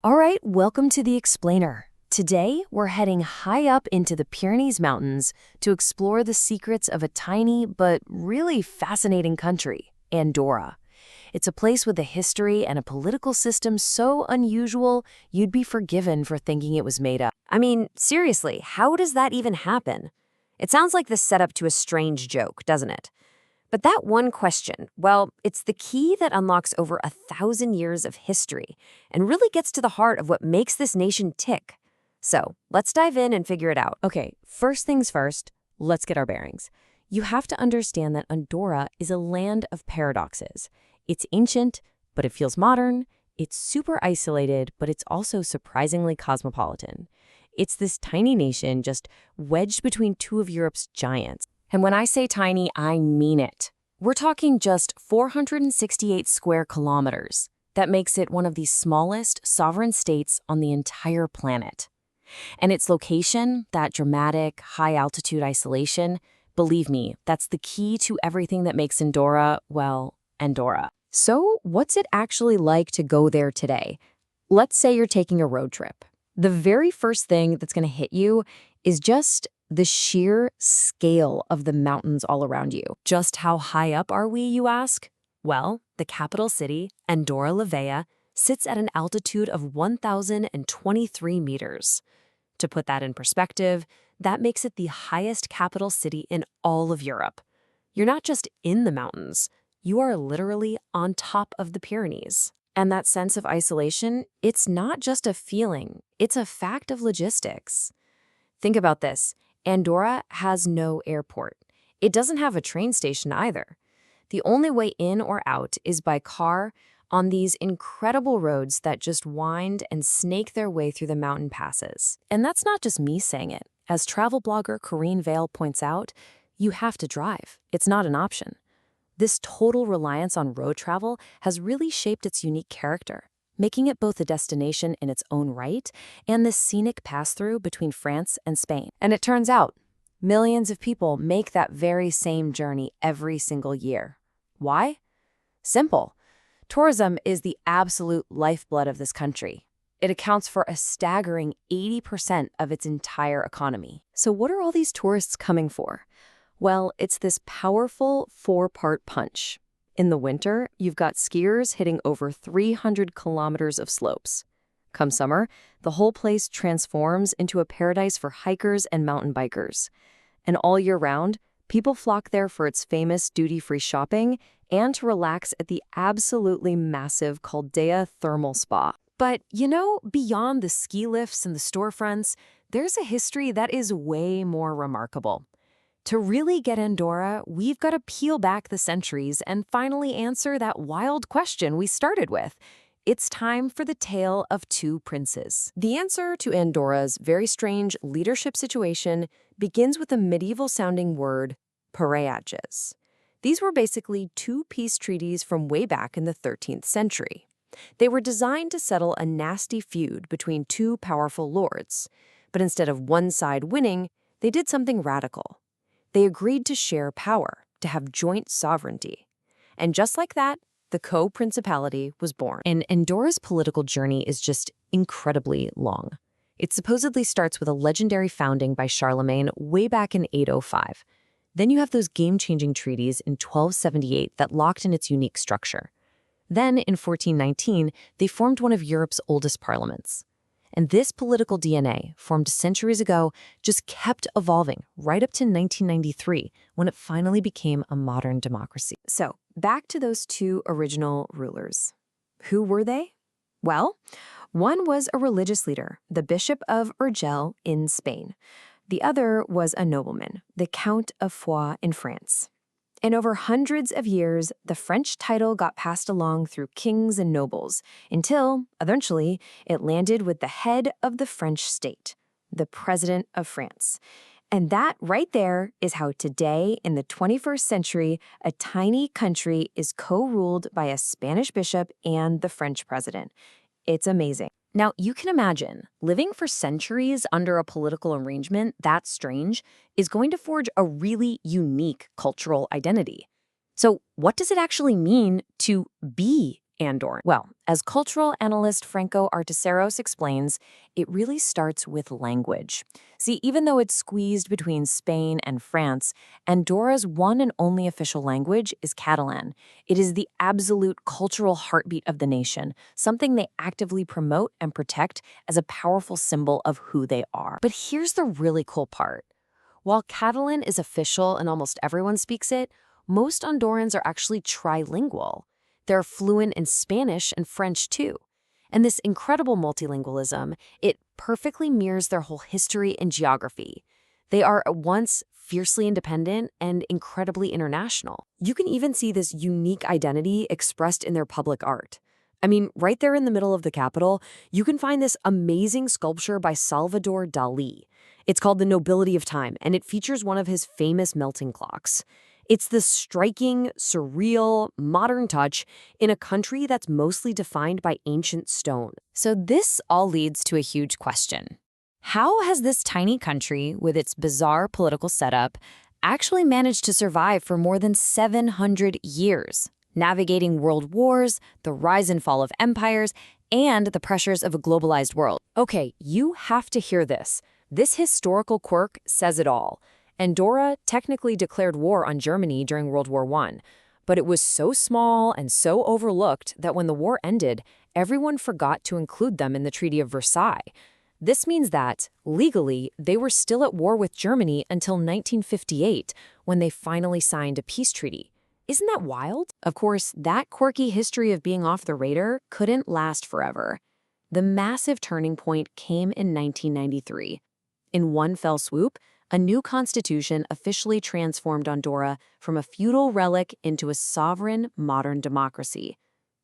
All right, welcome to the Explainer. Today, we're heading high up into the Pyrenees Mountains to explore the secrets of a tiny but really fascinating country, Andorra. It's a place with a history and a political system so unusual, you'd be forgiven for thinking it was made up. I mean, seriously, how does that even happen? It sounds like the setup to a strange joke, doesn't it? But that one question, well, it's the key that unlocks over 1,000 years of history and really gets to the heart of what makes this nation tick. So, let's dive in and figure it out. Okay, first things first, let's get our bearings. You have to understand that Andorra is a land of paradoxes. It's ancient, but it feels modern. It's super isolated, but it's also surprisingly cosmopolitan. It's this tiny nation just wedged between two of Europe's giants. And when I say tiny, I mean it. We're talking just 468 square kilometers. That makes it one of the smallest sovereign states on the entire planet. And its location, that dramatic, high-altitude isolation, believe me, that's the key to everything that makes Andorra, well, Andorra. So, what's it actually like to go there today? Let's say you're taking a road trip. The very first thing that's going to hit you is just the sheer scale of the mountains all around you. Just how high up are we, you ask? Well, the capital city, Andorra la Vella, sits at an altitude of 1,023 meters. To put that in perspective, that makes it the highest capital city in all of Europe. You're not just in the mountains, you are literally on top of the Pyrenees. And that sense of isolation, it's not just a feeling, it's a fact of logistics. Think about this. Andorra has no airport. It doesn't have a train station either. The only way in or out is by car on these incredible roads that just wind and snake their way through the mountain passes. And that's not just me saying it. As travel blogger Corinne Vale points out, you have to drive. It's not an option. This total reliance on road travel has really shaped its unique character, making it both a destination in its own right and this scenic pass-through between France and Spain. And it turns out, millions of people make that very same journey every single year. Why? Simple. Tourism is the absolute lifeblood of this country. It accounts for a staggering 80% of its entire economy. So what are all these tourists coming for? Well, it's this powerful four-part punch. In the winter, you've got skiers hitting over 300 kilometers of slopes. Come summer, the whole place transforms into a paradise for hikers and mountain bikers. And all year round, people flock there for its famous duty-free shopping and to relax at the absolutely massive Caldea Thermal Spa. But, beyond the ski lifts and the storefronts, there's a history that is way more remarkable. To really get Andorra, we've got to peel back the centuries and finally answer that wild question we started with. It's time for the tale of two princes. The answer to Andorra's very strange leadership situation begins with the medieval-sounding word parliamentary. These were basically two peace treaties from way back in the 13th century. They were designed to settle a nasty feud between two powerful lords. But instead of one side winning, they did something radical. They agreed to share power, to have joint sovereignty. And just like that, the co-principality was born. And Andorra's political journey is just incredibly long. It supposedly starts with a legendary founding by Charlemagne way back in 805. Then you have those game-changing treaties in 1278 that locked in its unique structure. Then, in 1419, they formed one of Europe's oldest parliaments. And this political DNA, formed centuries ago, just kept evolving right up to 1993, when it finally became a modern democracy. So, back to those two original rulers. Who were they? Well, one was a religious leader, the Bishop of Urgell in Spain. The other was a nobleman, the Count of Foix in France. And over hundreds of years, the French title got passed along through kings and nobles until, eventually, it landed with the head of the French state, the President of France. And that right there is how today, in the 21st century, a tiny country is co-ruled by a Spanish bishop and the French president. It's amazing. Now, you can imagine, living for centuries under a political arrangement that strange is going to forge a really unique cultural identity. So what does it actually mean to be Andorra? Well, as cultural analyst Franco Arteseros explains, it really starts with language. See, even though it's squeezed between Spain and France, Andorra's one and only official language is Catalan. It is the absolute cultural heartbeat of the nation, something they actively promote and protect as a powerful symbol of who they are. But here's the really cool part. While Catalan is official and almost everyone speaks it, most Andorrans are actually trilingual. They're fluent in Spanish and French too. And this incredible multilingualism, it perfectly mirrors their whole history and geography. They are at once fiercely independent and incredibly international. You can even see this unique identity expressed in their public art. I mean, right there in the middle of the capital, you can find this amazing sculpture by Salvador Dalí. It's called The Nobility of Time, and it features one of his famous melting clocks. It's this striking, surreal, modern touch in a country that's mostly defined by ancient stone. So this all leads to a huge question. How has this tiny country, with its bizarre political setup, actually managed to survive for more than 700 years, navigating world wars, the rise and fall of empires, and the pressures of a globalized world? Okay, you have to hear this. This historical quirk says it all. Andorra technically declared war on Germany during World War I, but it was so small and so overlooked that when the war ended, everyone forgot to include them in the Treaty of Versailles. This means that, legally, they were still at war with Germany until 1958, when they finally signed a peace treaty. Isn't that wild? Of course, that quirky history of being off the radar couldn't last forever. The massive turning point came in 1993. In one fell swoop, a new constitution officially transformed Andorra from a feudal relic into a sovereign, modern democracy.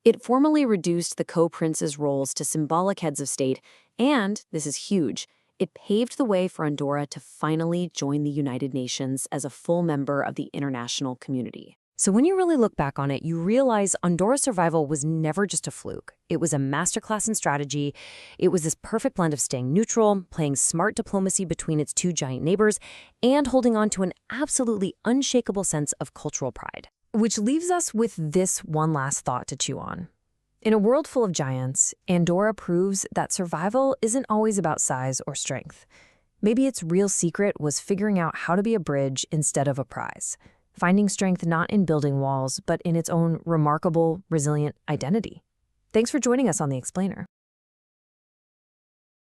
It formally reduced the co-princes' roles to symbolic heads of state, and, this is huge, it paved the way for Andorra to finally join the United Nations as a full member of the international community. So when you really look back on it, you realize Andorra's survival was never just a fluke. It was a masterclass in strategy. It was this perfect blend of staying neutral, playing smart diplomacy between its two giant neighbors, and holding on to an absolutely unshakable sense of cultural pride. Which leaves us with this one last thought to chew on. In a world full of giants, Andorra proves that survival isn't always about size or strength. Maybe its real secret was figuring out how to be a bridge instead of a prize. Finding strength not in building walls, but in its own remarkable, resilient identity. Thanks for joining us on The Explainer.